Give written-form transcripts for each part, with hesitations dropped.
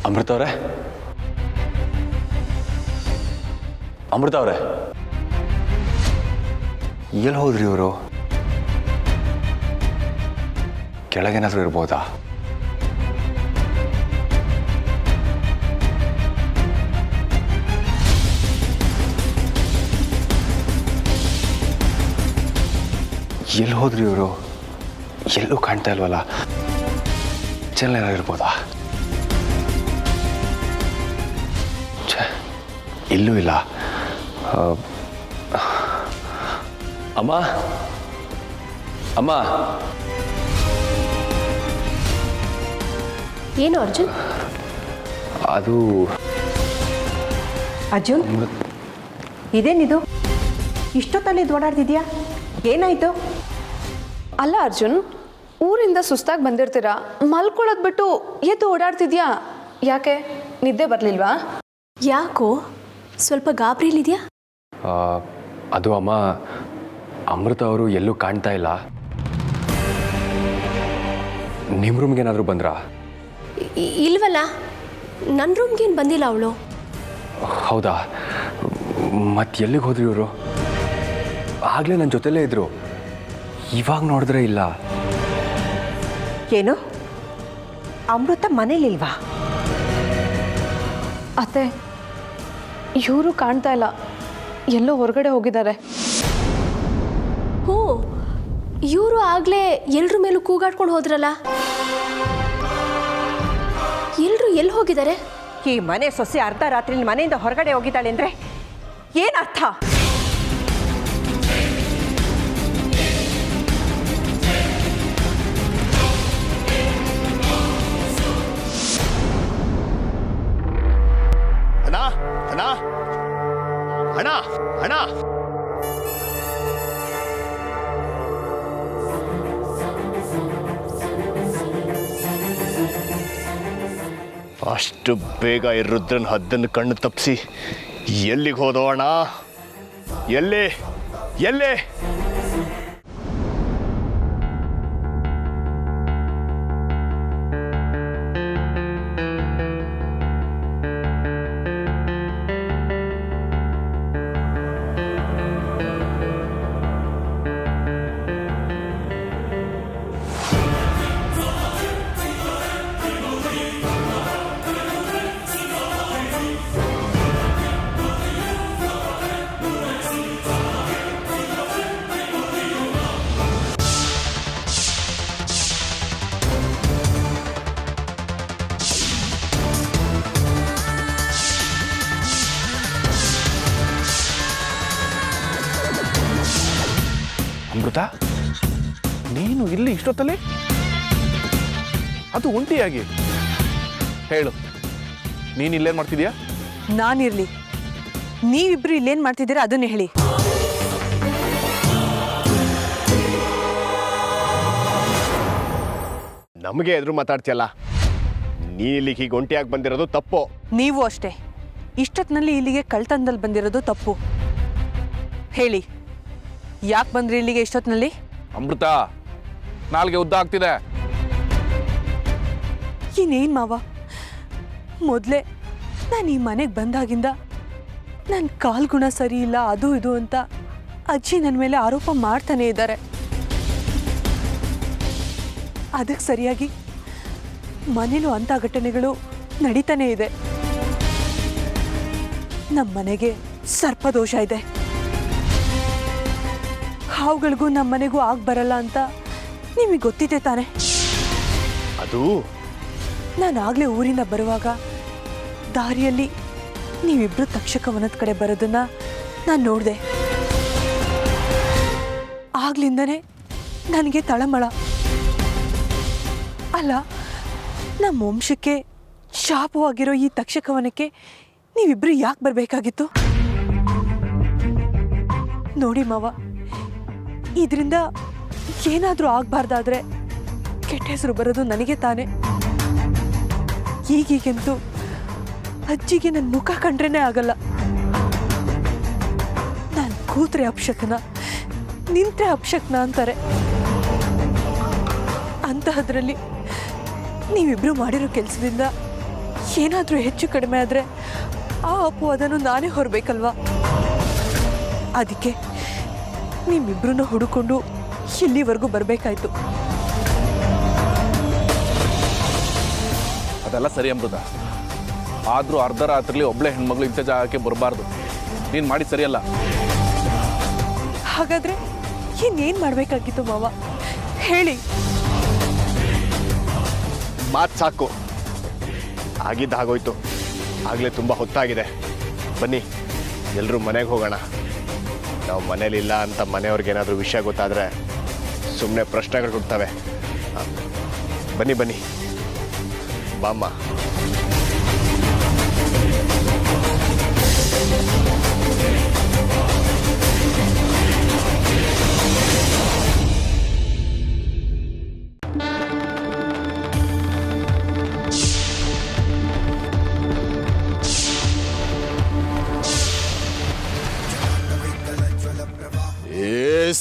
ಅಮೃತ ಅವರೇ, ಅಮೃತ ಅವರೇ, ಎಲ್ಲಿ ಹೋದ್ರಿ ಇವರು? ಕೆಳಗೇನಾದ್ರೂ ಇರ್ಬೋದಾ? ಎಲ್ಲಿ ಹೋದ್ರಿ ಇವರು? ಎಲ್ಲೂ ಕಾಣ್ತಾ ಇಲ್ವಲ್ಲ. ಚೆಲ್ಲ ಇರ್ಬೋದಾ? ಇಲ್ಲೂ ಇಲ್ಲ. ಅಮ್ಮ, ಅಮ್ಮ. ಏನು ಅರ್ಜುನ್? ಅದು ಅರ್ಜುನ್, ಇದೇನಿದು? ಇಷ್ಟೊತ್ತಲ್ಲಿ ಓಡಾಡ್ತಿದ್ಯಾ? ಏನಾಯ್ತು? ಅಲ್ಲ ಅರ್ಜುನ್, ಊರಿಂದ ಸುಸ್ತಾಗಿ ಬಂದಿರ್ತೀರಾ, ಮಲ್ಕೊಳ್ಳೋದು ಬಿಟ್ಟು ಎದ್ದು ಓಡಾಡ್ತಿದ್ಯಾ? ಯಾಕೆ ನಿದ್ದೆ ಬರಲಿಲ್ವಾ? ಯಾಕೋ ಸ್ವಲ್ಪ ಗಾಬರಿಲಿದ್ಯಾ? ಅದು ಅಮ್ಮ, ಅಮೃತ ಅವರು ಎಲ್ಲೂ ಕಾಣ್ತಾ ಇಲ್ಲ. ನಿಮ್ಮ ರೂಮ್ಗೇನಾದರೂ ಬಂದ್ರಾ? ಇಲ್ವಲ್ಲ, ನನ್ನ ರೂಮ್ಗೇನು ಬಂದಿಲ್ಲ ಅವಳು. ಹೌದಾ? ಮತ್ತೆ ಎಲ್ಲಿಗೆ ಹೋದ್ರಿ ಇವರು? ಆಗಲೇ ನನ್ನ ಜೊತೆಲೇ ಇದ್ರು, ಇವಾಗ ನೋಡಿದ್ರೆ ಇಲ್ಲ. ಏನು, ಅಮೃತ ಮನೇಲಿಲ್ವಾ? ಅತ್ತೆ, ಇವರು ಕಾಣ್ತಾ ಇಲ್ಲ, ಎಲ್ಲೋ ಹೊರಗಡೆ ಹೋಗಿದ್ದಾರೆ. ಹೋ, ಇವರು ಆಗಲೇ ಎಲ್ರ ಮೇಲೂ ಕೂಗಾಡ್ಕೊಂಡು ಹೋದ್ರಲ್ಲ, ಎಲ್ರು ಎಲ್ಲಿ ಹೋಗಿದ್ದಾರೆ? ಈ ಮನೆ ಸೊಸೆ ಅರ್ಧ ರಾತ್ರಿ ಮನೆಯಿಂದ ಹೊರಗಡೆ ಹೋಗಿದ್ದಾಳೆ ಅಂದರೆ ಏನರ್ಥ? ಅಣ್ಣ ಅಣ್ಣ ಅಣ್ಣ ಅಣ್ಣ, ಅಷ್ಟು ಬೇಗ ಈ ರುದ್ರನ್ ಹದ್ದನ್ನು ಕಣ್ಣು ತಪ್ಪಿಸಿ ಎಲ್ಲಿಗೆ ಹೋದೋ ಅಣ್ಣ? ಎಲ್ಲಿ ಎಲ್ಲಿ? ಅಮೃತ, ನೀನು ಇಲ್ಲಿ ಇಷ್ಟೊತ್ತಲ್ಲಿ? ಅದು ಒಂಟಿಯಾಗಿ ಹೇಳು, ನೀನು ಇಲ್ಲೇನು ಮಾಡ್ತಿದ್ಯಾ? ನಾನಿರ್ಲಿ, ನೀವಿಬ್ರು ಇಲ್ಲೇನು ಮಾಡ್ತಿದ್ದೀರಾ ಅದನ್ನೇ ಹೇಳಿ. ನಮಗೆ ಎದುರು ಮಾತಾಡ್ತೀಯಲ್ಲ, ನೀನಿಲ್ಲಿ ಹೀಗೆ ಒಂಟಿಯಾಗಿ ಬಂದಿರೋದು ತಪ್ಪು. ನೀವು ಅಷ್ಟೇ, ಇಷ್ಟೊತ್ತಿನಲ್ಲಿ ಇಲ್ಲಿಗೆ ಕಳ್ತನದಲ್ಲಿ ಬಂದಿರೋದು ತಪ್ಪು. ಹೇಳಿ, ಯಾಕೆ ಬಂದ್ರಿ ಇಲ್ಲಿಗೆ ಇಷ್ಟೊತ್ತಿನಲ್ಲಿ? ಅಮೃತ, ನಾಲ್ಗೆ ಉದ್ದ ಆಗ್ತಿದೆ. ಇನ್ನೇನು ಮಾವ, ಮೊದಲೇ ನಾನು ಈ ಮನೆಗೆ ಬಂದಾಗಿಂದ ನನ್ನ ಕಾಲ್ಗುಣ ಸರಿ ಇಲ್ಲ, ಅದು ಇದು ಅಂತ ಅಜ್ಜಿ ನನ್ನ ಮೇಲೆ ಆರೋಪ ಮಾಡ್ತಾನೆ ಇದ್ದಾರೆ. ಅದಕ್ಕೆ ಸರಿಯಾಗಿ ಮನೇಲೂ ಅಂಥ ಘಟನೆಗಳು ನಡೀತಾನೆ ಇದೆ. ನಮ್ಮ ಮನೆಗೆ ಸರ್ಪದೋಷ ಇದೆ, ಹಾವುಗಳಿಗೂ ನಮ್ಮ ಮನೆಗೂ ಆಗ ಬರಲ್ಲ ಅಂತ ನಿಮಗೆ ಗೊತ್ತಿದೆ ತಾನೆ? ಅದು ನಾನು ಆಗಲೇ ಊರಿಂದ ಬರುವಾಗ ದಾರಿಯಲ್ಲಿ ನೀವಿಬ್ರು ತಕ್ಷಕವನದ ಕಡೆ ಬರೋದನ್ನ ನಾನು ನೋಡಿದೆ. ಆಗ್ಲಿಂದನೇ ನನಗೆ ತಳಮಳ. ಅಲ್ಲ, ನಮ್ಮ ವಂಶಕ್ಕೆ ಶಾಪವಾಗಿರೋ ಈ ತಕ್ಷಕವನಕ್ಕೆ ನೀವಿಬ್ರು ಯಾಕೆ ಬರಬೇಕಾಗಿತ್ತು? ನೋಡಿ ಮಾವ, ಇದರಿಂದ ಏನಾದರೂ ಆಗಬಾರ್ದಾದ್ರೆ ಕೆಟ್ಟ ಹೆಸರು ಬರೋದು ನನಗೆ ತಾನೆ. ಈಗೀಗಂತೂ ಅಜ್ಜಿಗೆ ನನ್ನ ಮುಖ ಕಂಡ್ರೇನೆ ಆಗಲ್ಲ. ನಾನು ಕೂತ್ರೆ ಅಪಶಕನ, ನಿಂತ್ರೆ ಅಪಶಕನ ಅಂತಾರೆ. ಅಂತಹದ್ರಲ್ಲಿ ನೀವಿಬ್ರು ಮಾಡಿರೋ ಕೆಲಸದಿಂದ ಏನಾದರೂ ಹೆಚ್ಚು ಕಡಿಮೆ ಆದರೆ ಆ ಅಪವಾದನ್ನು ನಾನೇ ಹೊರಬೇಕಲ್ವಾ? ಅದಕ್ಕೆ ನಿಮ್ಮಿಬ್ಬರನ್ನ ಹುಡುಕೊಂಡು ಇಲ್ಲಿವರೆಗೂ ಬರಬೇಕಾಯ್ತು. ಅದೆಲ್ಲ ಸರಿ ಅಮೃತ. ಆದರೂ ಅರ್ಧ ರಾತ್ರಿಲಿ ಒಬ್ಳೆ ಹೆಣ್ಮಗಳು ಇಂಥ ಜಾಗಕ್ಕೆ ಬರಬಾರ್ದು. ನೀನು ಮಾಡಿ ಸರಿಯಲ್ಲ. ಹಾಗಾದ್ರೆ ಇನ್ನೇನು ಮಾಡಬೇಕಾಗಿತ್ತು ಮಾವ, ಹೇಳಿ. ಮಾತು ಸಾಕು, ಆಗಿದ್ದು ಆಗೋಯ್ತು. ಆಗಲೇ ತುಂಬ ಹೊತ್ತಾಗಿದೆ. ಬನ್ನಿ ಎಲ್ಲರೂ ಮನೆಗೆ ಹೋಗೋಣ. ನಾವು ಮನೇಲಿಲ್ಲ ಅಂತ ಮನೆಯವ್ರಿಗೇನಾದರೂ ವಿಷಯ ಗೊತ್ತಾದರೆ ಸುಮ್ಮನೆ ಪ್ರಶ್ನೆಗಳು ಹುಡ್ತವೆ. ಬನ್ನಿ ಬನ್ನಿ ಬಾಮ್ಮ.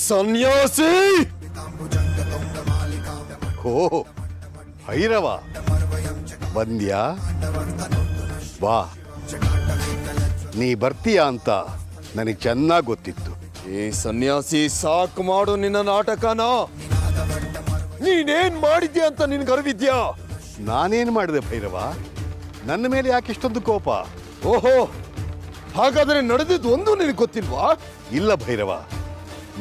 ಸನ್ಯಾಸಿ ಓ ಭೈರವ ಬಂದ್ಯಾ? ಬಾ, ನೀ ಬರ್ತೀಯ ಅಂತ ನನಗೆ ಚೆನ್ನಾಗಿ ಗೊತ್ತಿತ್ತು. ಏ ಸನ್ಯಾಸಿ, ಸಾಕು ಮಾಡು ನಿನ್ನ ನಾಟಕನ. ನೀನೇನ್ ಮಾಡಿದ್ಯಾ ಅಂತ ನಿನ್ಗೆ ಅರಿವಿದ್ಯಾ? ನಾನೇನು ಮಾಡಿದೆ ಭೈರವ? ನನ್ನ ಮೇಲೆ ಯಾಕೆ ಇಷ್ಟೊಂದು ಕೋಪ? ಓಹೋ, ಹಾಗಾದ್ರೆ ನಡೆದಿದ್ದು ಒಂದು ನಿನಗೆ ಗೊತ್ತಿಲ್ವಾ? ಇಲ್ಲ ಭೈರವ,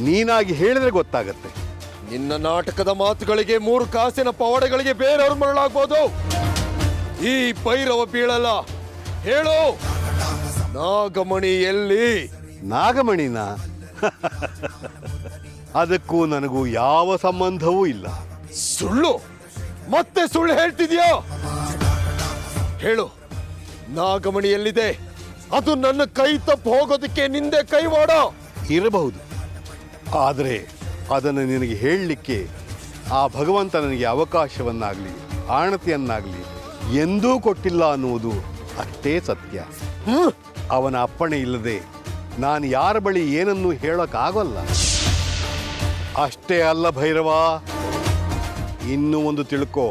ನೀನಾಗಿ ಹೇಳಿದ್ರೆ ಗೊತ್ತಾಗತ್ತೆ. ನಿನ್ನ ನಾಟಕದ ಮಾತುಗಳಿಗೆ, 3 ಕಾಸಿನ ಪವಾಡಗಳಿಗೆ ಬೇರೆಯವ್ರು ಮರಳಾಗ್ಬೋದು. ಈ ಭೈರವ ಬೀಳಲ್ಲ. ಹೇಳು, ನಾಗಮಣಿ ಎಲ್ಲಿ? ನಾಗಮಣಿನ? ಅದಕ್ಕೂ ನನಗೂ ಯಾವ ಸಂಬಂಧವೂ ಇಲ್ಲ. ಸುಳ್ಳು, ಮತ್ತೆ ಸುಳ್ಳು ಹೇಳ್ತಿದ್ಯಾ? ಹೇಳು, ನಾಗಮಣಿ ಎಲ್ಲಿದೆ? ಅದು ನನ್ನ ಕೈ ತಪ್ಪು ಹೋಗೋದಕ್ಕೆ ನಿಂದೆ ಕೈವಾಡ ಇರಬಹುದು, ಆದರೆ ಅದನ್ನು ನಿನಗೆ ಹೇಳಲಿಕ್ಕೆ ಆ ಭಗವಂತ ನನಗೆ ಅವಕಾಶವನ್ನಾಗಲಿ ಆಣತಿಯನ್ನಾಗಲಿ ಎಂದೂ ಕೊಟ್ಟಿಲ್ಲ ಅನ್ನುವುದು ಅಷ್ಟೇ ಸತ್ಯ. ಅವನ ಅಪ್ಪಣೆ ಇಲ್ಲದೆ ನಾನು ಯಾರ ಬಳಿ ಏನನ್ನೂ ಹೇಳೋಕ್ಕಾಗಲ್ಲ. ಅಷ್ಟೇ ಅಲ್ಲ ಭೈರವ, ಇನ್ನೂ ಒಂದು ತಿಳ್ಕೋ.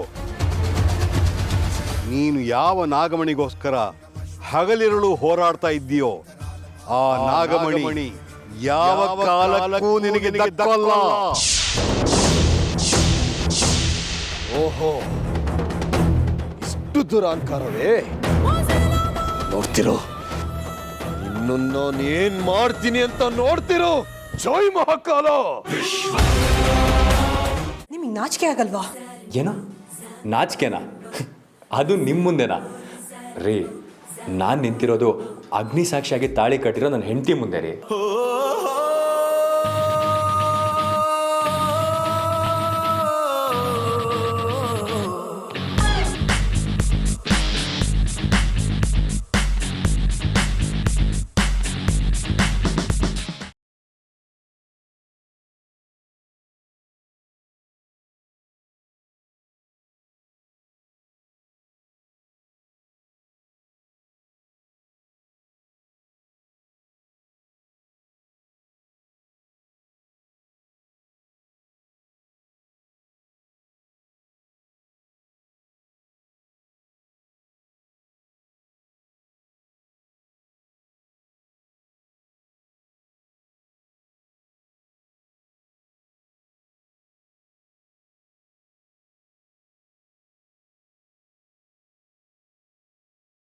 ನೀನು ಯಾವ ನಾಗಮಣಿಗೋಸ್ಕರ ಹಗಲಿರುಳು ಹೋರಾಡ್ತಾ ಇದ್ದೀಯೋ ಆ ನಾಗಮಣಿ ಯಾವ ಕಾಲಕ್ಕೂ ನಿನಗೆ ದಕ್ಕಲ್ಲ. ಓಹೋ, ಇಷ್ಟು ದುರಾಂಕಾರವೇ? ನೋಡ್ತಿರೋ, ಇನ್ನು ನಾನು ಏನ್ ಮಾಡ್ತೀನಿ ಅಂತ ನೋಡ್ತಿರೋ. ಜೈ ಮಹಾಕಾಲ. ನಿಮಗೆ ನಾಚಿಕೆ ಆಗಲ್ವಾ? ಏನೋ ನಾಚಿಕೆನಾ? ಅದು ನಿಮ್ಮ ಮುಂದೆನಾ ರೀ? ನಾನು ನಿಂತಿರೋದು ಅಗ್ನಿ ಸಾಕ್ಷಿಯಾಗಿ ತಾಳಿ ಕಟ್ಟಿರೋ ನನ್ನ ಹೆಂಡತಿ ಮುಂದೆ ರೀ.